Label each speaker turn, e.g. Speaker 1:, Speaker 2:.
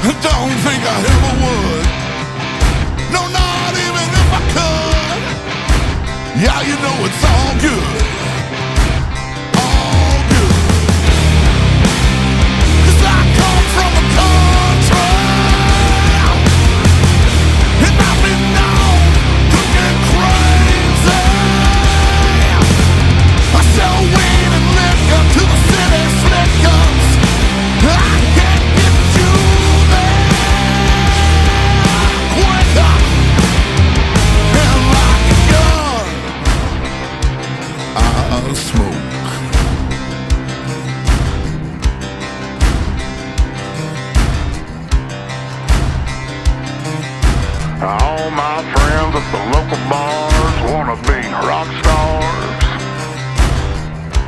Speaker 1: Don't think I ever would. No, not even if I could. Yeah, you know it's all good. All good. 'Cause I come from a country, and I've been known to get crazy. I sell weed and liquor to the city slickers. I can't get you quicker and like a gun. I smoke. All my friends at the local bars wanna be rock stars.